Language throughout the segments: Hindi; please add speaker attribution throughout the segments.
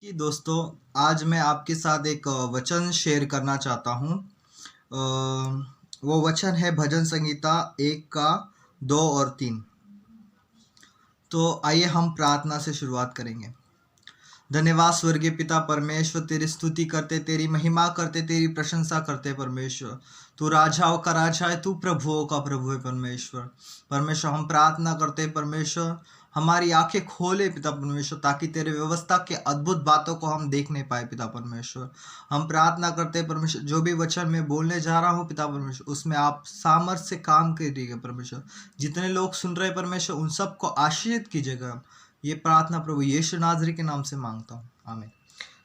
Speaker 1: कि दोस्तों, आज मैं आपके साथ एक वचन शेयर करना चाहता हूँ। वो वचन है भजन संहिता 1 का 2 और 3। तो आइए हम प्रार्थना से शुरुआत करेंगे। धन्यवाद स्वर्गीय पिता परमेश्वर, तेरी स्तुति करते, तेरी महिमा करते, तेरी प्रशंसा करते परमेश्वर। तू राजाओं का राजा है, तू प्रभुओं का प्रभु है परमेश्वर। परमेश्वर, हम प्रार्थना करते हैं परमेश्वर, हमारी आंखें खोले पिता परमेश्वर, ताकि तेरे व्यवस्था के अद्भुत बातों को हम देख नहीं पाए पिता परमेश्वर। हम प्रार्थना करते हैं परमेश्वर, जो भी वचन मैं बोलने जा रहा हूँ पिता परमेश्वर, उसमें आप सामर्थ्य से काम करिएगा परमेश्वर। जितने लोग सुन रहे परमेश्वर, उन सबको आशीषित कीजिएगा। ये प्रार्थना प्रभु यीशु नाज़री के नाम से मांगता हूँ, आमीन।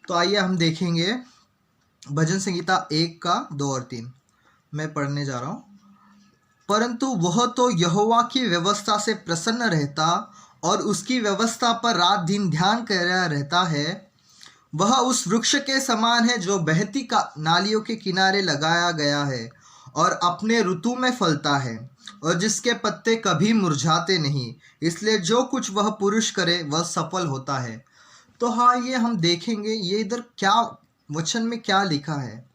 Speaker 1: तो आइए हम देखेंगे भजन संहिता 1 का 2 और 3। मैं पढ़ने जा रहा हूँ। परंतु वह तो यहोवा की व्यवस्था से प्रसन्न रहता और उसकी व्यवस्था पर रात दिन ध्यान करता रहता है। वह उस वृक्ष के समान है जो बहती का नालियों के किनारे लगाया गया है और अपने ऋतु में फलता है और जिसके पत्ते कभी मुरझाते नहीं। इसलिए जो कुछ वह पुरुष करे वह सफल होता है। तो हाँ, ये हम देखेंगे ये इधर क्या वचन में क्या लिखा है।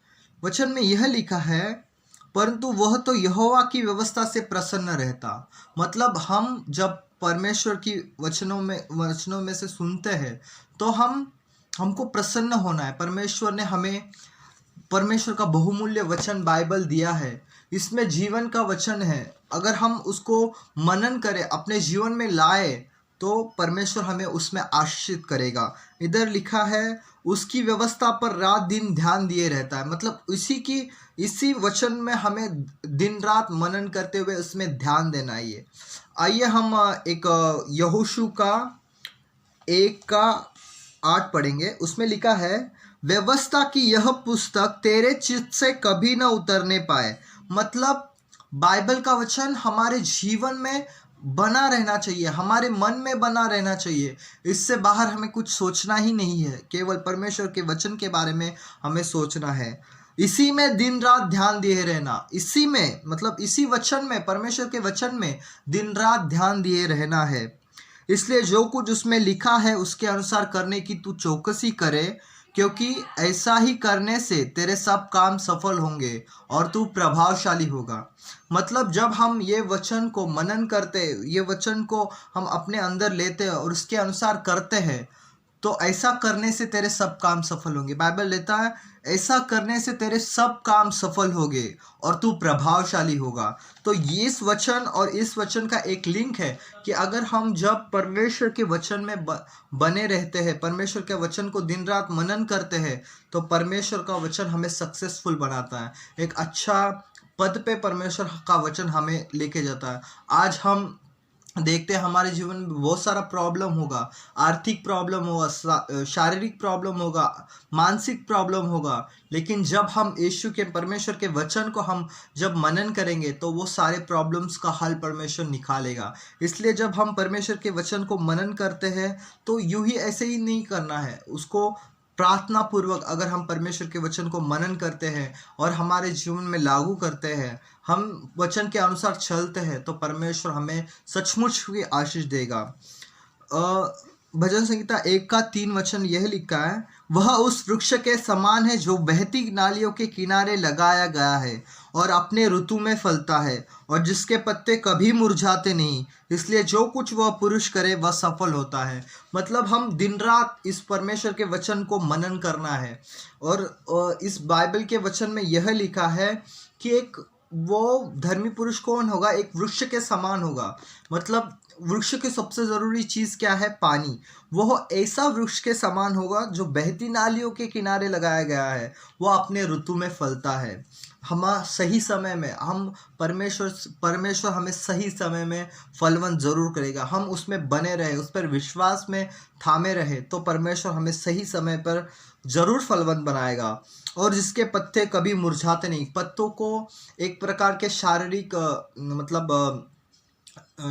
Speaker 1: वचन में यह लिखा है, परंतु वह तो यहोवा की व्यवस्था से प्रसन्न रहता। मतलब हम जब परमेश्वर की वचनों में से सुनते हैं तो हमको प्रसन्न होना है। परमेश्वर ने हमें परमेश्वर का बहुमूल्य वचन बाइबल दिया है। इसमें जीवन का वचन है। अगर हम उसको मनन करें, अपने जीवन में लाए, तो परमेश्वर हमें उसमें आशीषित करेगा। इधर लिखा है, उसकी व्यवस्था पर रात दिन ध्यान दिए रहता है। मतलब इसी वचन में हमें दिन रात मनन करते हुए उसमें ध्यान देना है। आइए हम एक यहोशू का 1 का 8 पढ़ेंगे। उसमें लिखा है, व्यवस्था की यह पुस्तक तेरे चित्त से कभी न उतरने पाए। मतलब बाइबल का वचन हमारे जीवन में बना रहना चाहिए, हमारे मन में बना रहना चाहिए। इससे बाहर हमें कुछ सोचना ही नहीं है, केवल परमेश्वर के वचन के बारे में हमें सोचना है। इसी में दिन रात ध्यान दिए रहना, इसी में मतलब इसी वचन में, परमेश्वर के वचन में दिन रात ध्यान दिए रहना है। इसलिए जो कुछ उसमें लिखा है उसके अनुसार करने की तू चौकसी करे, क्योंकि ऐसा ही करने से तेरे सब काम सफल होंगे और तू प्रभावशाली होगा। मतलब जब हम ये वचन को मनन करते, ये वचन को हम अपने अंदर लेते हैं और उसके अनुसार करते हैं, तो ऐसा करने से तेरे सब काम सफल होंगे। बाइबल लेता है, ऐसा करने से तेरे सब काम सफल होंगे और तू प्रभावशाली होगा। तो ये इस वचन और इस वचन का एक लिंक है कि अगर हम जब परमेश्वर के वचन में बने रहते हैं, परमेश्वर के वचन को दिन रात मनन करते हैं, तो परमेश्वर का वचन हमें सक्सेसफुल बनाता है। एक अच्छा पद पे परमेश्वर का वचन हमें लेके जाता है। आज हम देखते हैं हमारे जीवन में बहुत सारा प्रॉब्लम होगा, आर्थिक प्रॉब्लम होगा, शारीरिक प्रॉब्लम होगा, मानसिक प्रॉब्लम होगा, लेकिन जब हम यीशु के परमेश्वर के वचन को हम जब मनन करेंगे तो वो सारे प्रॉब्लम्स का हल परमेश्वर निकालेगा। इसलिए जब हम परमेश्वर के वचन को मनन करते हैं तो यूं ही ऐसे ही नहीं करना है, उसको प्रार्थना पूर्वक अगर हम परमेश्वर के वचन को मनन करते हैं और हमारे जीवन में लागू करते हैं, हम वचन के अनुसार चलते हैं, तो परमेश्वर हमें सचमुच की आशीष देगा। भजन संहिता 1 का 3 वचन यह लिखा है, वह उस वृक्ष के समान है जो बहती नालियों के किनारे लगाया गया है और अपने ऋतु में फलता है और जिसके पत्ते कभी मुरझाते नहीं। इसलिए जो कुछ वह पुरुष करे वह सफल होता है। मतलब हम दिन रात इस परमेश्वर के वचन को मनन करना है। और इस बाइबल के वचन में यह लिखा है कि एक वो धर्मी पुरुष कौन होगा, एक वृक्ष के समान होगा। मतलब वृक्ष की सबसे ज़रूरी चीज़ क्या है? पानी। वह ऐसा वृक्ष के समान होगा जो बहती नालियों के किनारे लगाया गया है, वो अपने ऋतु में फलता है। हम सही समय में हम परमेश्वर हमें सही समय में फलवंत ज़रूर करेगा। हम उसमें बने रहे, उस पर विश्वास में थामे रहे, तो परमेश्वर हमें सही समय पर ज़रूर फलवंत बनाएगा। और जिसके पत्ते कभी मुरझाते नहीं। पत्तों को एक प्रकार के शारीरिक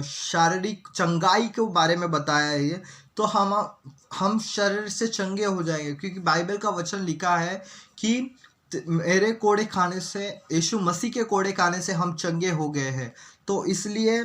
Speaker 1: शारीरिक चंगाई के बारे में बताया है ये। तो हम शरीर से चंगे हो जाएंगे, क्योंकि बाइबल का वचन लिखा है कि मेरे कोड़े खाने से, यीशु मसीह के कोड़े खाने से हम चंगे हो गए हैं। तो इसलिए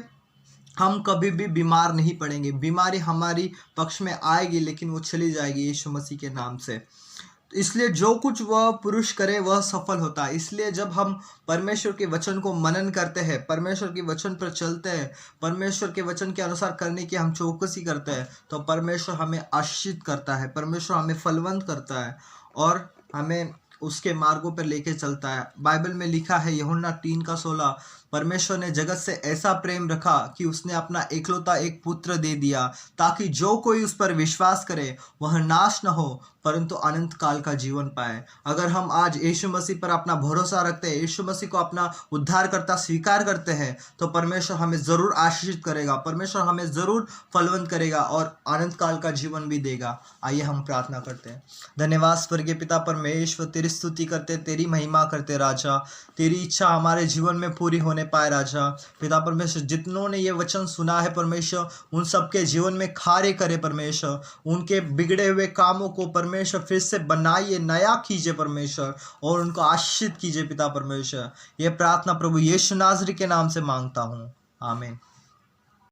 Speaker 1: हम कभी भी बीमार नहीं पड़ेंगे। बीमारी हमारी पक्ष में आएगी लेकिन वो चली जाएगी यीशु मसीह के नाम से। तो इसलिए जो कुछ वह पुरुष करे वह सफल होता है। इसलिए जब हम परमेश्वर के वचन को मनन करते हैं, परमेश्वर के वचन पर चलते हैं, परमेश्वर के वचन के अनुसार करने की हम चौकसी करते हैं, तो परमेश्वर हमें आशीषित करता है, परमेश्वर हमें फलवंत करता है और हमें उसके मार्गों पर लेके चलता है। बाइबल में लिखा है यूहन्ना 3:16, परमेश्वर ने जगत से ऐसा प्रेम रखा कि उसने अपना एकलौता एक पुत्र दे दिया, ताकि जो कोई उस पर विश्वास करे वह नाश न हो परंतु अनंत काल का जीवन पाए। अगर हम आज यीशु मसीह पर अपना भरोसा रखते हैं, यीशु मसीह को अपना उद्धारकर्ता स्वीकार करते हैं, तो परमेश्वर हमें ज़रूर आशीषित करेगा, परमेश्वर हमें ज़रूर फलवंत करेगा और अनंत काल का जीवन भी देगा। आइए हम प्रार्थना करते हैं। धन्यवाद स्वर्गीय पिता परमेश्वर, तेरी स्तुति करते, तेरी महिमा करते राजा। तेरी इच्छा हमारे जीवन में पूरी होने पाए राजा। पिता परमेश्वर, जितनों ने ये वचन सुना है परमेश्वर, उन सबके जीवन में कार्य करे परमेश्वर। उनके बिगड़े हुए कामों को परमेश्वर फिर से बनाइए, नया कीजिए परमेश्वर, और उनको आशीषित कीजिए पिता परमेश्वर। ये प्रार्थना प्रभु यीशु नाज़री के नाम से मांगता हूँ, आमीन।